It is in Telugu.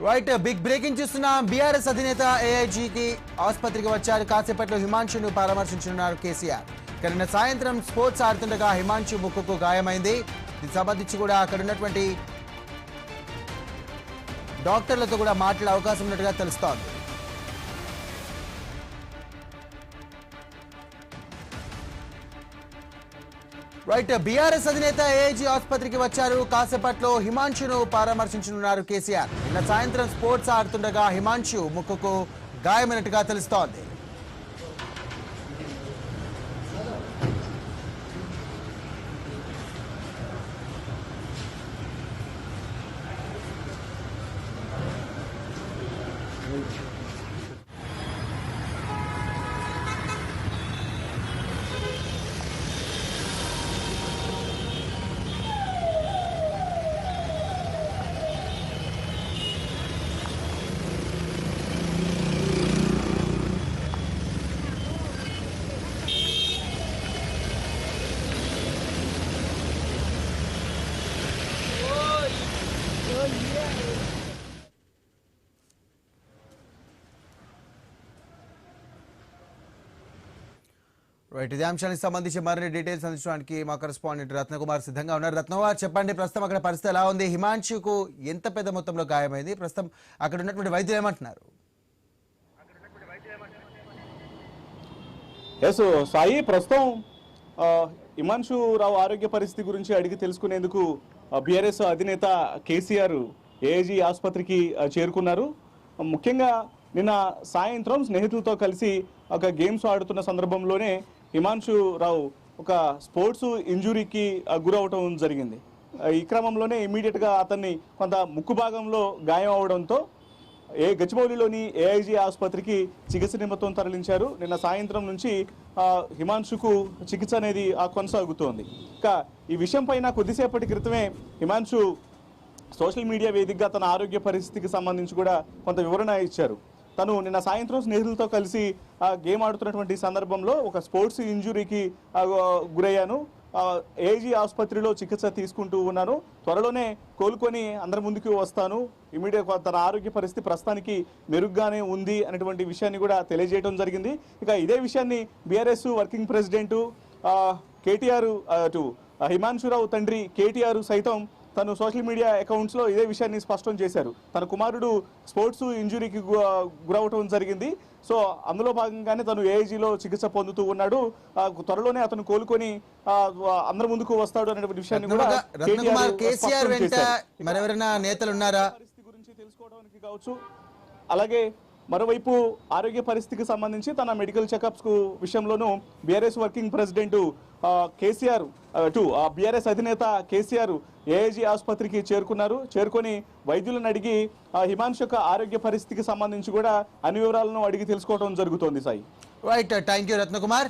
రైట్ బిగ్ బ్రేకింగ్ చూస్తున్నాం. బీఆర్ఎస్ అధినేత ఏఐజీకి ఆసుపత్రికి వచ్చారు. కాసేపట్లో హిమాంశును పరామర్శించనున్నారు కేసీఆర్. నిన్న సాయంత్రం స్పోర్ట్స్ ఆడుతుండగా హిమాంశు ముక్కుకు గాయమైంది. దీనికి సంబంధించి కూడా అక్కడ ఉన్నటువంటి డాక్టర్లతో కూడా మాట్లాడే అవకాశం ఉన్నట్టుగా తెలుస్తోంది. రైట్ బీఆర్ఎస్ అధినేత ఏఐజీ ఆసుపత్రికి వచ్చారు. కాసేపట్లో హిమాంశును పరామర్శించనున్నారు కేసీఆర్. నిన్న సాయంత్రం స్పోర్ట్స్ ఆడుతుండగా హిమాంశు ముక్కుకు గాయమైనట్టుగా తెలుస్తోంది. రైట్ ఇదే అంశానికి సంబంధించి మరిన్ని డీటెయిల్స్ అందించడానికి మా కరెస్పాండెంట్ రత్నకుమార్ సిద్ధంగా ఉన్నారు. రత్నకుమార్ చెప్పండి, ప్రస్తుతం అక్కడ పరిస్థితి ఎలా ఉంది? హిమాంశుకు ఎంత పెద్ద మొత్తంలో గాయమైంది? ప్రస్తుతం అక్కడ ఉన్నటువంటి వైద్యులు ఏమంటున్నారు? ఎస్ సాయి, ప్రస్తుతం హిమాంశు రావు ఆరోగ్య పరిస్థితి గురించి అడిగి తెలుసుకునేందుకు బీఆర్ఎస్ అధినేత కేసీఆర్ ఏఐజీ ఆసుపత్రికి చేరుకున్నారు. ముఖ్యంగా నిన్న సాయంత్రం స్నేహితులతో కలిసి ఒక గేమ్స్ ఆడుతున్న సందర్భంలోనే హిమాంశు రావు ఒక స్పోర్ట్స్ ఇంజురీకి గురవటం జరిగింది. ఈ క్రమంలోనే ఇమీడియట్గా అతన్ని కొంత ముక్కు భాగంలో గాయం అవడంతో గచ్చిబౌలిలోని ఏఐజీ ఆసుపత్రికి చికిత్స నిమిత్తం తరలించారు. నిన్న సాయంత్రం నుంచి హిమాంశుకు చికిత్స అనేది కొనసాగుతోంది. ఇక ఈ విషయం పైన కొద్దిసేపటి క్రితమే హిమాంశు సోషల్ మీడియా వేదికగా తన ఆరోగ్య పరిస్థితికి సంబంధించి కూడా కొంత వివరణ ఇచ్చారు. తను నిన్న సాయంత్రం స్నేహితులతో కలిసి గేమ్ ఆడుతున్నటువంటి సందర్భంలో ఒక స్పోర్ట్స్ ఇంజురీకి గురయ్యాను. ఏఐజీ ఆసుపత్రిలో చికిత్స తీసుకుంటూ ఉన్నాను. త్వరలోనే కోలుకొని అందరి ముందుకు వస్తాను. ఇమీడియట్ తన ఆరోగ్య పరిస్థితి ప్రస్తుతానికి మెరుగ్గానే ఉంది అనేటువంటి విషయాన్ని కూడా తెలియజేయడం జరిగింది. ఇక ఇదే విషయాన్ని బీఆర్ఎస్ వర్కింగ్ ప్రెసిడెంట్ కేటీఆర్ హిమాంశురావు తండ్రి కేటీఆర్ సైతం తను సోషల్ మీడియా అకౌంట్స్లో ఇదే విషయాన్ని స్పష్టం చేశారు. తన కుమారుడు స్పోర్ట్స్ ఇంజురీకి గురవటం జరిగింది. సో అందులో భాగంగానే తను ఏఐజీలో చికిత్స పొందుతూ ఉన్నాడు. త్వరలోనే అతను కోలుకొని అందరి ముందుకు వస్తాడు అనే విషయాన్ని కూడా కేసీఆర్ వెంట మరెవరైనా నేతలు ఉన్నారా పరిస్థితి గురించి తెలుసుకోవడానికి కావచ్చు. అలాగే మరోవైపు ఆరోగ్య పరిస్థితికి సంబంధించి తన మెడికల్ చెకప్స్ విషయంలోనూ BRS working president KCR BRS అధినేత కేసీఆర్ ఏఐజీ ఆసుపత్రికి చేరుకొని వైద్యులను అడిగి హిమాంశు యొక్క ఆరోగ్య పరిస్థితికి సంబంధించి కూడా అన్ని వివరాలను అడిగి తెలుసుకోవడం జరుగుతోంది. Sai, right, thank you Ratnakumar.